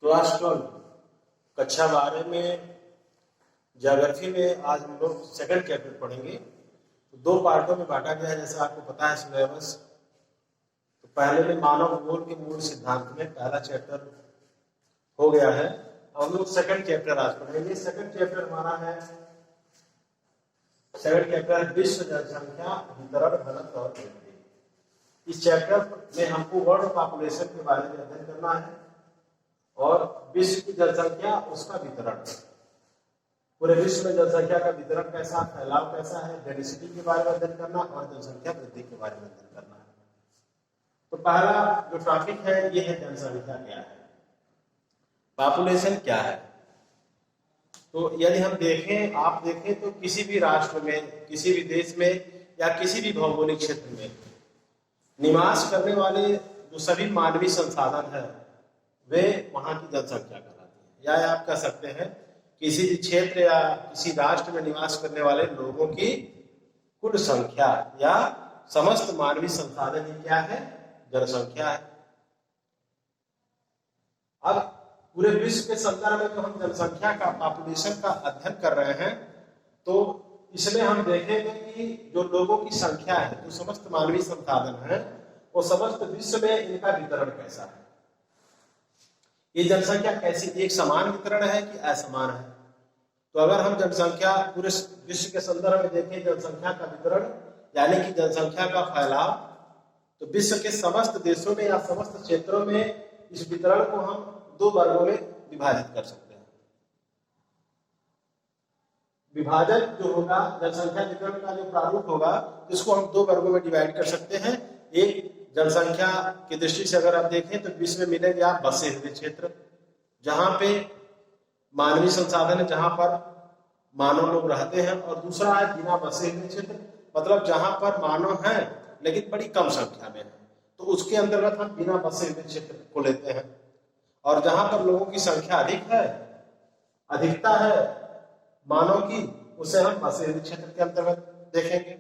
Class 12 कक्षा 12 में geography में आज हम लोग सेकंड चैप्टर पढ़ेंगे। तो दो पार्टों में बांटा गया है, जैसा आपको पता है सिलेबस। तो पहले में मानव भूगोल के मूल सिद्धांत में पहला चैप्टर हो गया है। हम लोग सेकंड चैप्टर आज पढ़ेंगे। सेकंड चैप्टर हमारा है विश्व जनसंख्या वितरण घनत्व और वृद्धि। इस चैप्टर में हमको वर्ल्ड पॉपुलेशन के बारे में अध्ययन करना है और विश्व की जनसंख्या, उसका वितरण, पूरे विश्व में जनसंख्या का वितरण कैसा, फैलाव कैसा है, डेंसिटी के बारे में अध्ययन करना और जनसंख्या वृद्धि के बारे में अध्ययन करना है। तो पहला जो टॉपिक है ये है जनसंख्या क्या है, पॉपुलेशन क्या है। तो यदि हम देखें, आप देखें तो किसी भी राष्ट्र में, किसी भी देश में या किसी भी भौगोलिक क्षेत्र में निवास करने वाले जो सभी मानवीय संसाधन है वे वहां की जनसंख्या कहलाती है। या आप कह सकते हैं किसी भी क्षेत्र या किसी राष्ट्र में निवास करने वाले लोगों की कुल संख्या या समस्त मानवीय संसाधन ही क्या है, जनसंख्या है। अब पूरे विश्व के संदर्भ में जो हम जनसंख्या का, पॉपुलेशन का अध्ययन कर रहे हैं, तो इसमें हम देखेंगे कि जो लोगों की संख्या है, जो समस्त मानवीय संसाधन है, वो समस्त विश्व में इनका वितरण कैसा है। ये जनसंख्या कैसी, एक समान वितरण है कि असमान है। तो अगर हम जनसंख्या पूरे विश्व के संदर्भ में देखें, जनसंख्या का वितरण यानी कि जनसंख्या का फैलाव, तो विश्व के समस्त देशों में या समस्त क्षेत्रों में इस वितरण को हम दो वर्गों में विभाजित कर सकते हैं। विभाजन जो होगा, जनसंख्या वितरण का जो प्रारूप होगा, इसको हम दो वर्गों में डिवाइड कर सकते हैं। एक जनसंख्या की दृष्टि से अगर आप देखें तो विश्व में मिलेंगे आप बसे हुए क्षेत्र, जहां पे मानवीय संसाधन है, जहां पर मानव लोग रहते हैं, और दूसरा है बिना बसे हुए क्षेत्र, मतलब जहां पर मानव है लेकिन बड़ी कम संख्या में है, तो उसके अंतर्गत हम बिना बसे हुए क्षेत्र को लेते हैं। और जहां पर लोगों की संख्या अधिक है, अधिकता है मानव की, उसे हम बसे हुए क्षेत्र के अंतर्गत देखेंगे।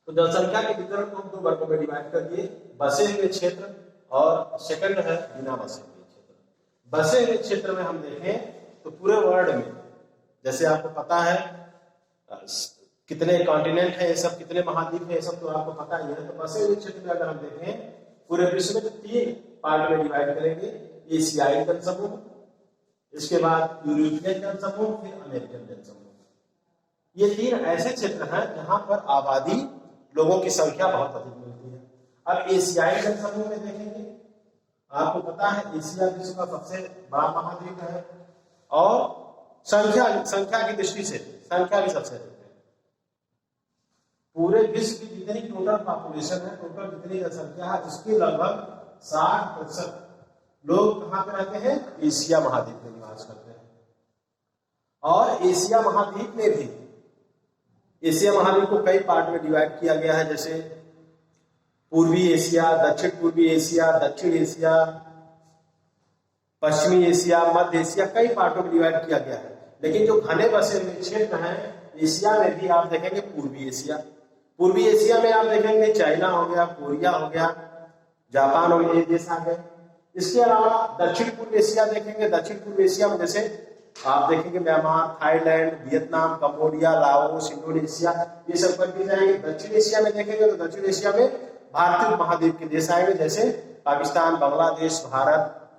तो जनसंख्या के वितरण को हम दो वर्गों में डिवाइड कर दिए, बसे हुए क्षेत्र और सेकंड है बिना बसे हुए क्षेत्र। बसे हुए क्षेत्र में हम देखें तो पूरे वर्ल्ड में, जैसे आपको पता है कितने कॉन्टिनेंट है, ये सब कितने महाद्वीप है, ये सब तो आपको पता ही है। तो बसे हुए क्षेत्र में अगर हम देखें पूरे विश्व में, तो तीन पार्ट में डिवाइड करेंगे। एशियाई जनसमूह, इसके बाद यूरोपियन जनसमूह, फिर अमेरिकन जनसमूह। ये तीन ऐसे क्षेत्र हैं जहां पर आबादी, लोगों की संख्या बहुत अधिक मिलती है। अब एशियाई जनसमूह में देखेंगे, आपको पता है एशिया विश्व का सबसे बड़ा महाद्वीप है और संख्या की दृष्टि से संख्या भी सबसे अधिक है। पूरे विश्व की जितनी टोटल पॉपुलेशन है, टोटल जितनी जनसंख्या है, उसके लगभग 60% लोग कहाँ पे रहते हैं, एशिया महाद्वीप में निवास करते हैं। और एशिया महाद्वीप में भी, एशिया महाद्वीप को कई पार्ट में डिवाइड किया गया है, जैसे पूर्वी एशिया, दक्षिण पूर्वी एशिया, दक्षिण एशिया, पश्चिमी एशिया, मध्य एशिया, कई पार्टों में डिवाइड किया गया है। लेकिन जो घने बसे हुए क्षेत्र हैं एशिया में भी, आप देखेंगे पूर्वी एशिया। पूर्वी एशिया में आप देखेंगे चाइना हो गया, कोरिया हो गया, जापान हो गया, ये देश आ गए। इसके अलावा दक्षिण पूर्व एशिया देखेंगे, दक्षिण पूर्व एशिया में जैसे आप देखेंगे Myanmar, Thailand, Vietnam, Cambodia, Laos, Indonesia, ये सब कंट्रीज आएंगे। दक्षिण एशिया में देखेंगे तो दक्षिण एशिया में भारतीय महाद्वीप के देश आएंगे, जैसे पाकिस्तान, बांग्लादेश, भारत,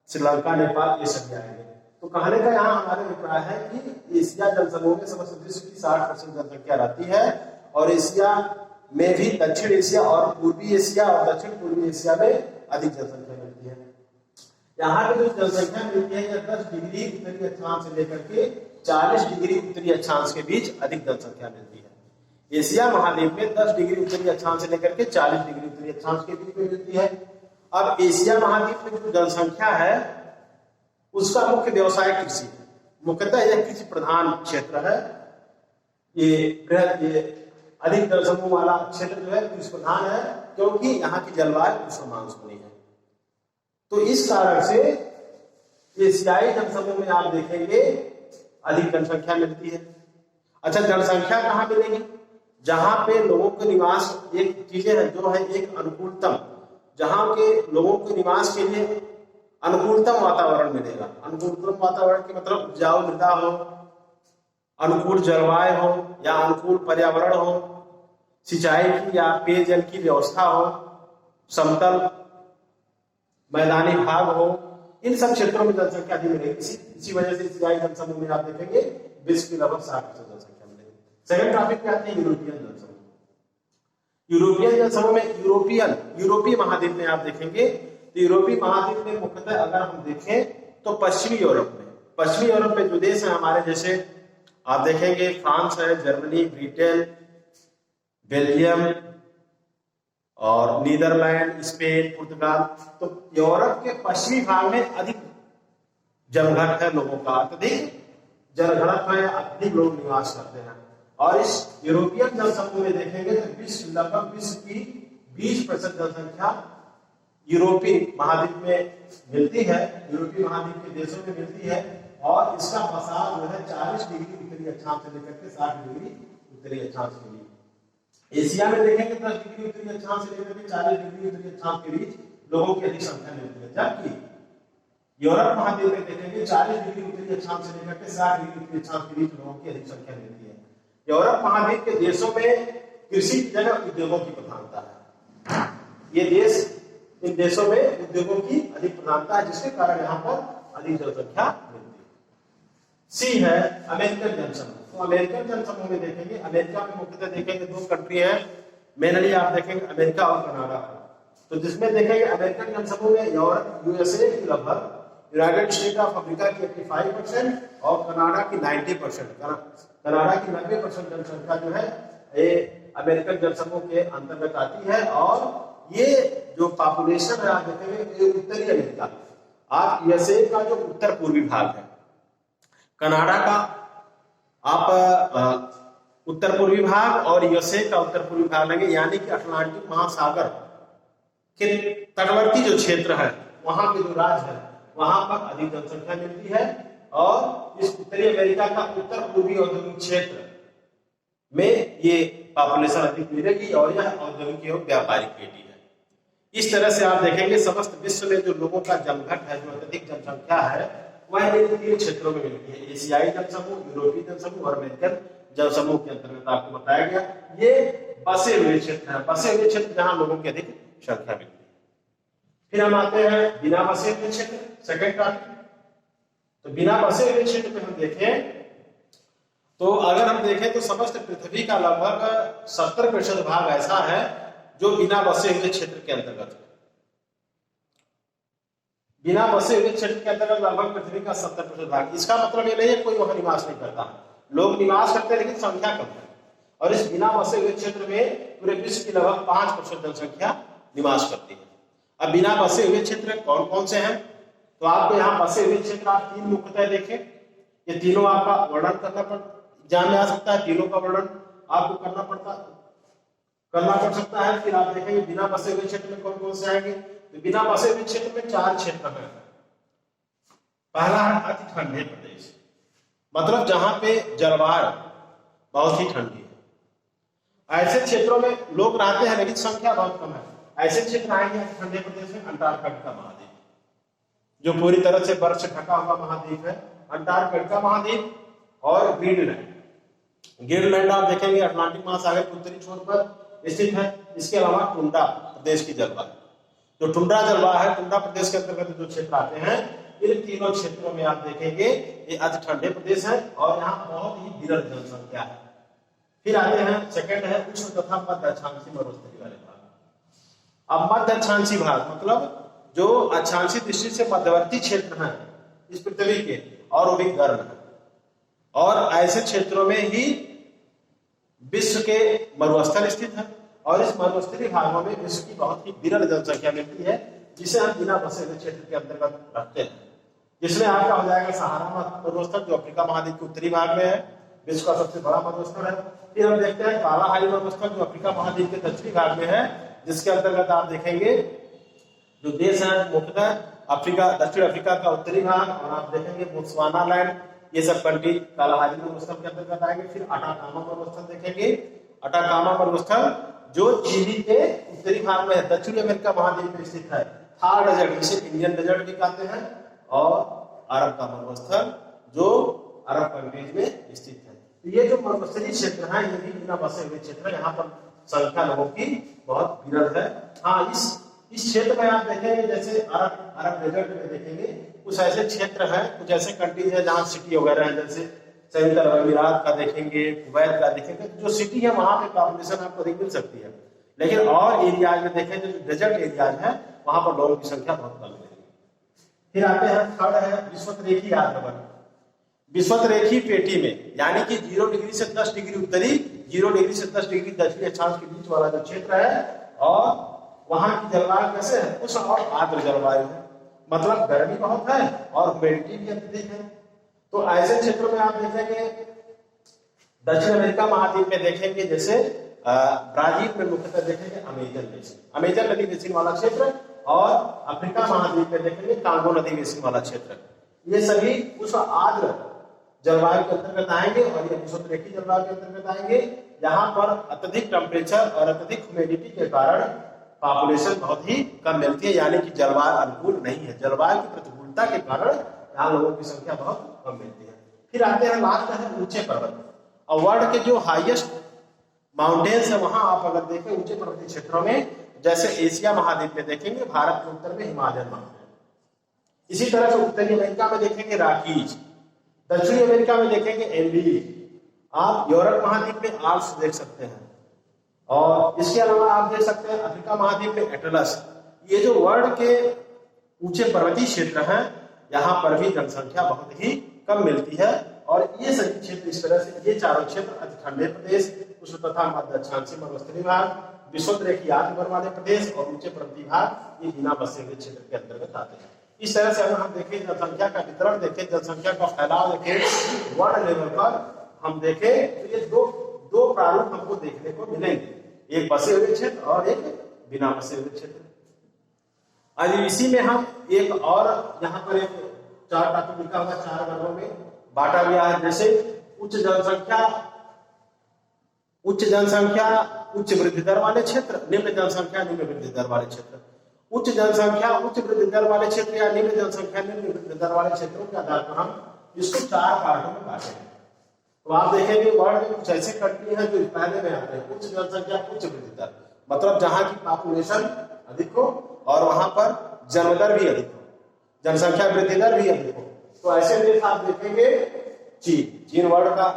श्रीलंका, नेपाल, ये सब आएंगे। तो कहने का यहाँ हमारे अभिप्राय है कि एशिया जनसमूह में समस्त विश्व की 60% जनसंख्या रहती है, और एशिया में भी दक्षिण एशिया और पूर्वी एशिया और दक्षिण पूर्वी एशिया में अधिक जनसंख्या मिलती है। यहाँ पे जो जनसंख्या मिलती है यह 10 डिग्री उत्तरी अक्षांश से लेकर के 40 डिग्री उत्तरी अक्षांश के बीच अधिक जनसंख्या मिलती है। एशिया महाद्वीप में 10 डिग्री उत्तरी अक्षांश से लेकर के 40 डिग्री उत्तरी अक्षांश के बीच में मिलती है। अब एशिया महाद्वीप में जो जनसंख्या है उसका मुख्य व्यवसाय कृषि है। मुख्यतः यह कृषि प्रधान क्षेत्र है। ये अधिक जनसमूह वाला क्षेत्र जो है कृषि प्रधान है, क्योंकि यहाँ की जलवायु उष्ण मानसूनी है। तो इस कारण से एशियाई जनसमूह में आप देखेंगे अधिक जनसंख्या मिलती है। अच्छा, जनसंख्या कहाँ मिलेगी, जहां पे लोगों के निवास, एक चीजें हैं जो है, एक अनुकूलतम, जहां के लोगों के निवास के लिए अनुकूलतम वातावरण मिलेगा। अनुकूलतम वातावरण के मतलब उपजाऊ मृदा हो, अनुकूल जलवायु हो या अनुकूल पर्यावरण हो, सिंचाई की या पेयजल की व्यवस्था हो, समतल मैदानी भाग हो, इन सब क्षेत्रों में जनसंख्या अधिक मिलेगी। इसी वजह से एशियाई जनसमूह में आप देखेंगे विश्व की लगभग 60% जनसंख्या मिलेगी। सेकंड टॉपिक पे आते हैं यूरोपियन जनसमूह। यूरोपियन जनसमूह में यूरोपीय महाद्वीप में आप देखेंगे तो यूरोपीय महाद्वीप में मुख्यतः अगर हम देखें तो पश्चिमी यूरोप में जो देश है हमारे, जैसे आप देखेंगे फ्रांस है, जर्मनी, ब्रिटेन, बेल्जियम और नीदरलैंड, स्पेन, पुर्तगाल। तो यूरोप के पश्चिमी भाग में अधिक जनघनत्व है, लोगों का अत्यधिक जनघनत्व है, अधिक लोग निवास करते हैं। और इस यूरोपियन जनसमूह में देखेंगे तो लगभग विश्व की 20% जनसंख्या यूरोपीय महाद्वीप में मिलती है, यूरोपीय महाद्वीप के देशों में मिलती है। और इसका पसार जो है 40 डिग्री उत्तरी अक्षांश से लेकर के 60 डिग्री उत्तरी अक्षांश के लिए। एशिया में देखेंगे 10 डिग्री उत्तरी अक्षांश से लेकर के 40 डिग्री उत्तरी अक्षांश के बीच लोगों की अधिक संख्या मिलती है, जबकि यूरोप महाद्वीप में देखेंगे 40 डिग्री उत्तरी अक्षांश से लेकर के 60 डिग्री उत्तरी अक्षांश के बीच लोगों की अधिक संख्या मिलती है। यूरोप महाद्वीप के देशों में कृषि की जगह उद्योगों की प्रधानता है। ये देश, इन देशों में उद्योगों की अधिक प्रधानता है, जिसके कारण यहाँ पर अधिक जनसंख्या मिलती है। सी है अमेरिकन जनसमूह। तो अमेरिकन जनसमूह में देखेंगे, अमेरिका में मुख्यतः देखेंगे 2 कंट्री है मेनली, आप देखेंगे अमेरिका और कनाडा। तो जिसमें देखेंगे अमेरिकन जनसमूह में यूरोप यूएसए की लगभग, यूनाइटेड स्टेट ऑफ अमेरिका की 85% और कनाडा की 90%, कनाडा की 90% जनसंख्या जो है ये अमेरिकन जनसमूह के अंतर्गत आती है। और ये जो पॉपुलेशन है आप देखेंगे ये उत्तरी अमेरिका, आप यूएसए का जो उत्तर पूर्वी भाग है, कनाडा का आप उत्तर पूर्वी भाग और यूएसए का उत्तर पूर्वी भाग लेंगे, यानी कि अटलांटिक महासागर के तटवर्ती जो क्षेत्र है वहां के जो राज्य है वहां पर अधिक जनसंख्या मिलती है। और इस उत्तरी अमेरिका का उत्तर पूर्वी औद्योगिक क्षेत्र में ये पॉपुलेशन अधिक मिलेगी और यह औद्योगिक एवं व्यापारिक पेटी है। इस तरह से आप देखेंगे समस्त विश्व में जो लोगों का जमघट है, जो अत्यधिक जनसंख्या है, वह इन 3 क्षेत्रों में मिलती है, एशियाई जनसमूह, यूरोपीय जनसमूह और अमेरिकन जनसमूह के अंतर्गत आपको बताया गया। ये बसे हुए क्षेत्र है, बसे हुए क्षेत्र जहां लोगों की अधिक संख्या मिलती है। फिर हम आते हैं बिना बसे हुए क्षेत्र, सेकंड टॉपिक। तो बिना बसे हुए क्षेत्र में हम देखें तो अगर हम देखें तो समस्त पृथ्वी का लगभग 70% भाग ऐसा है जो बिना बसे हुए क्षेत्र के अंतर्गत है। बिना बसे हुए क्षेत्र के अंतर्गत लगभग पृथ्वी का 70% भाग। इसका मतलब ये नहीं है कोई वहां निवास नहीं करता, लोग निवास करते हैं लेकिन संख्या कम है। और इस बिना बसे हुए क्षेत्र में पूरे विश्व की लगभग 5% जनसंख्या निवास करती है। अब बिना बसे हुए क्षेत्र कौन कौन से हैं? तो आपको यहाँ बसे हुए क्षेत्र आप 3 मुख्यतः देखें, ये तीनों आपका वर्णन करना एग्जाम में आ सकता है, तीनों का वर्णन आपको करना पड़ सकता है। फिर आप देखेंगे बिना बसे हुए क्षेत्र में कौन कौन से आएंगे। तो बिना बसे हुए क्षेत्र में 4 क्षेत्र हैं। पहला है अति ठंडे प्रदेश, मतलब जहां पे जलवायु बहुत ही ठंडी है। ऐसे क्षेत्रों में लोग रहते हैं लेकिन संख्या बहुत कम है। ऐसे क्षेत्र आएंगे अति ठंडे प्रदेश में अंटार्कटिका महाद्वीप, जो पूरी तरह से बर्फ से ढका हुआ महाद्वीप है, अंटार्कटिका महाद्वीप और ग्रीनलैंड आप देखेंगे अटलांटिक महासागर के उत्तरी छोर पर स्थित है। इसके अलावा टुंड्रा प्रदेश की जलवायु, जो टुंड्रा जलवायु है, टुंड्रा प्रदेश के अंतर्गत जो क्षेत्र आते हैं, इन तीनों क्षेत्रों में आप देखेंगे ये अति ठंडे प्रदेश है और यहाँ बहुत ही विरल जनसंख्या है। फिर आते हैं सेकंड है उष्ण तथा मध्य अक्षांशीय मरुस्थलीय वाले भाग। अब मध्य अक्षांशीय भाग मतलब जो अक्षांशीय दृष्टि से मध्यवर्ती क्षेत्र हैं इस पृथ्वी के, और वो भी गर्म है। और ऐसे क्षेत्रों में ही विश्व के मरुस्थल स्थित है और इस मरुस्थलीय भागों में विश्व की बहुत ही विरल जनसंख्या मिलती है, जिसे हम बिना बसे हुए क्षेत्र के अंतर्गत रखते हैं। जिसमें आपका हो जाएगा सहारा मरुस्थल, जो अफ्रीका महाद्वीप के उत्तरी भाग में है, विश्व का सबसे बड़ा मरुस्थल है। फिर हम देखते हैं कालाहारी मरुस्थल, जो अफ्रीका महाद्वीप के दक्षिणी भाग में है, जिसके अंतर्गत आप देखेंगे जो देश है मुख्यतः अफ्रीका, दक्षिण अफ्रीका का उत्तरी भाग, और आप देखेंगे बोत्सवाना लैंड, ये सब कंट्री कालाहारी मरुस्थल के अंतर्गत आएंगे। फिर अटाकामा मरुस्थल देखेंगे, अटाकामा मरुस्थल जो चिली के उत्तरी भाग में है, दक्षिणी अमेरिका महाद्वीप में स्थित है। थार डेजर्ट, जिसे इंडियन डेजर्ट भी कहते हैं, और अरब का मरुस्थल जो अरब कंट्रीज में स्थित है। तो ये जो मरुस्थलीय क्षेत्र है ये भी बिना बसे हुए क्षेत्र है, यहाँ पर संख्या लोगों की बहुत विरल है। हाँ, इस क्षेत्र में आप देखेंगे जैसे अरब डेजर्ट में देखेंगे कुछ ऐसे क्षेत्र हैं, कुछ ऐसे कंट्रीज है जहाँ सिटी वगैरह है, जैसे संयुक्त अरब अमीरात का देखेंगे, कुवैत का देखेंगे, जो सिटी है वहां पे पॉपुलेशन आपको अधिक मिल सकती है। लेकिन और एरियाज में देखें जो डेजर्ट एरियाज है वहां पर लोगों की संख्या बहुत कम है। फिर आते हैं, थर्ड है विषुवत-रेखीय आर्द्रवन। विषुवत-रेखीय पेटी में यानी कि 0 डिग्री से 10 डिग्री उत्तरी, 0 डिग्री से 10 डिग्री दक्षिणी अक्षांश के बीच वाला जो क्षेत्र है, और वहां की जलवायु कैसे है, उष्ण और आर्द्र जलवायु है, मतलब गर्मी बहुत है और ह्यूमिडिटी भी अधिक है। तो ऐसे क्षेत्रों में आप देखेंगे दक्षिण अमेरिका महाद्वीप में देखेंगे जैसे ब्राजील में मुख्यतः देखेंगे अमेजन नदी बेसिन वाला क्षेत्र, और अफ्रीका महाद्वीप में देखेंगे कांगो नदी बेसिन वाला क्षेत्र। ये सभी उष्ण आर्द्र जलवायु के अंतर्गत आएंगे और ये विषुवत-रेखीय जलवायु के अंतर्गत आएंगे। यहाँ पर अत्यधिक टेम्परेचर और अत्यधिक ह्यूमिडिटी के कारण पॉपुलेशन बहुत ही कम मिलती है, यानी कि जलवायु अनुकूल नहीं है, जलवायु की प्रतिकूलता के कारण यहाँ लोगों की संख्या बहुत कम मिलती है। फिर आते हैं लास्ट है ऊंचे पर्वत, और वर्ल्ड के जो हाईएस्ट माउंटेन्स है वहां आप अगर देखें ऊंचे पर्वतीय क्षेत्रों में, जैसे एशिया महाद्वीप में देखेंगे भारत के उत्तर में हिमालयन माउंटेन, इसी तरह से उत्तरी अमेरिका में देखेंगे रॉकीज, दक्षिणी अमेरिका में देखेंगे एंडीज, आप यूरोप महाद्वीप में आल्प्स देख सकते हैं, और इसके अलावा आप देख सकते हैं अफ्रीका महाद्वीप में एटलस। ये जो वर्ल्ड के ऊंचे पर्वतीय क्षेत्र हैं यहाँ पर भी जनसंख्या बहुत ही कम मिलती है, और ये सभी क्षेत्र इस तरह से, ये चारों क्षेत्र अति ठंडे प्रदेश, उष्ण तथा मध्य अक्षांशीय मरुस्थलीय भाग, विषुवत-रेखीय आर्द्रवन वाले प्रदेश और ऊंचे पर्वतीय भाग ये बिना बसे हुए क्षेत्र के अंतर्गत आते हैं। इस तरह से अगर हम देखें जनसंख्या का वितरण देखें, जनसंख्या का फैलाव देखें वर्ल्ड लेवल पर हम देखें तो ये दो प्रारूप हमको देखने को मिलेंगे, एक बसे हुए क्षेत्र और एक बिना बसे हुए क्षेत्र। आज इसी में हम एक और यहाँ पर एक चार टॉपिक लिखा हुआ, 4 वर्गों में बांटा गया है, जैसे उच्च जनसंख्या उच्च वृद्धि दर वाले क्षेत्र, निम्न जनसंख्या निम्न वृद्धि दर वाले क्षेत्र। उच्च जनसंख्या उच्च वृद्धि दर वाले क्षेत्र या निम्न जनसंख्या निम्न वृद्धि दर वाले क्षेत्रों के आधार पर हम इसको 4 पार्टों में बांटे हैं। तो आप देखेंगे वर्ल्ड में कुछ ऐसे कंट्री है जो पहले में आते हैं, उच्च जनसंख्या उच्च वृद्धि दर, मतलब जहां की पॉपुलेशन अधिक हो और वहां पर जन्म दर भी अधिक हो, जनसंख्या वृद्धि दर भी अधिक हो। तो ऐसे देश आप देखेंगे चीन वर्ल्ड का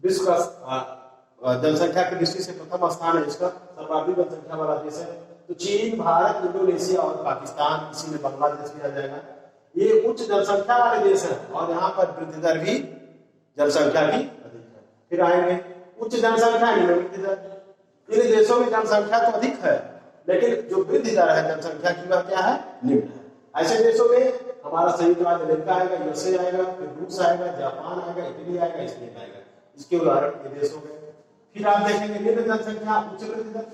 विश्व का जनसंख्या की दृष्टि से प्रथम स्थान है, इसका सर्वाधिक जनसंख्या वाला देश है। तो चीन, भारत, इंडोनेशिया और पाकिस्तान, इसी में बांग्लादेश भी आ जाएगा। ये उच्च जनसंख्या वाले देश है और यहाँ पर वृद्धि दर भी जनसंख्या की अधिक है। फिर आएंगे उच्च जनसंख्या निम्न वृद्धि दर। इन देशों में जनसंख्या तो अधिक है लेकिन जो वृद्धि दर है जनसंख्या की वह क्या है, निम्न है। ऐसे देशों में हमारा संयुक्त राज्य अमेरिका आएगा, यूएसए आएगा, फिर रूस आएगा, जापान आएगा, इटली आएगा, स्पेन आएगा, इसके उदाहरण ये देश हो गए। फिर आप देखेंगे निम्न जनसंख्या उच्च वृद्धि दर।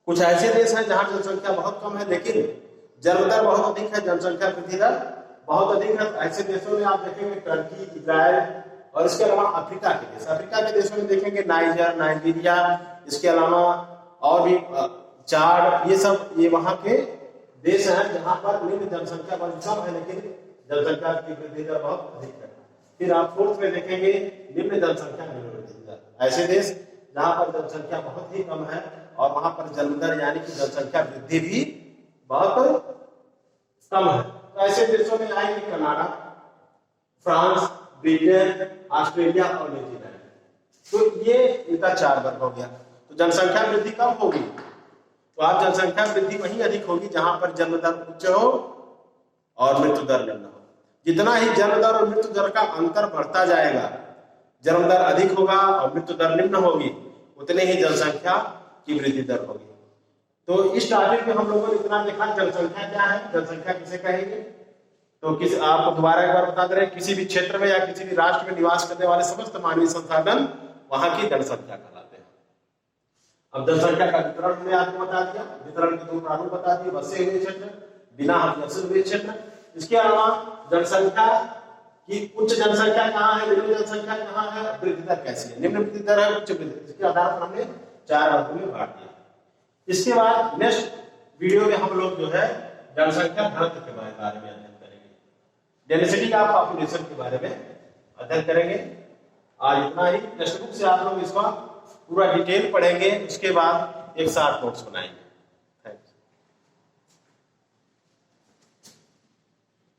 कुछ ऐसे देश हैं जहां जनसंख्या बहुत कम है लेकिन जन्म दर बहुत अधिक है, जनसंख्या वृद्धि दर बहुत अधिक है। ऐसे देशों में आप देखेंगे टर्की, इजराइल और इसके अलावा अफ्रीका के देश। अफ्रीका के देशों में देखेंगे नाइजर, नाइजीरिया, इसके अलावा और भी चाड, ये सब ये वहां के देश हैं जहां पर निम्न जनसंख्या बहुत कम है लेकिन जनसंख्या की वृद्धि दर बहुत अधिक है। फिर आप फोर्थ में देखेंगे निम्न जनसंख्या निम्न वृद्धि दर। ऐसे देश जहां पर जनसंख्या बहुत ही कम है और वहां पर जन्म दर यानी कि जनसंख्या वृद्धि भी बहुत कम है। तो ऐसे देशों में आएंगे कनाडा, फ्रांस, ब्रिटेन, ऑस्ट्रेलिया और न्यूजीलैंड। तो ये इनका 4 वर्ग हो गया। तो जनसंख्या वृद्धि कब होगी, तो आप जनसंख्या वृद्धि वहीं अधिक होगी जहां पर जन्म दर उच्च हो और मृत्यु दर निम्न हो। जितना ही जन्म दर और मृत्यु दर का अंतर बढ़ता जाएगा, जन्म दर अधिक होगा और मृत्यु दर निम्न होगी, उतने ही जनसंख्या की वृद्धि दर होगी। तो इस टॉपिक में हम लोगों ने इतना देखा जनसंख्या क्या है, जनसंख्या किसे कहेंगे। तो किस आपको दोबारा एक बार बता दे रहे हैं, किसी भी क्षेत्र में या किसी भी राष्ट्र में निवास करने वाले समस्त मानवीय संसाधन वहां की जनसंख्या कहलाते हैं। अब जनसंख्या का वितरण हमने आपको बता दिया, वितरण के 2 प्रारूप बता दिए, बसे हुए क्षेत्र, बिना बसे हुए क्षेत्र। इसके अलावा जनसंख्या की उच्च जनसंख्या कहाँ है, निम्न जनसंख्या कहाँ है, वृद्धि दर कैसी है, निम्न वृद्धि दर है, उच्च वृद्धि, इसके आधार पर हमने 4 वर्गों में बांट दिया। इसके बाद नेक्स्ट वीडियो में हम लोग जो है जनसंख्या घनत्व के बारे में अध्ययन करेंगे, डेंसिटी ऑफ पॉपुलेशन के बारे में अध्ययन करेंगे। आज इतना ही। टेक्स्ट बुक से आप लोग इसका पूरा डिटेल पढ़ेंगे, उसके बाद एक शॉर्ट नोट्स बनाएंगे।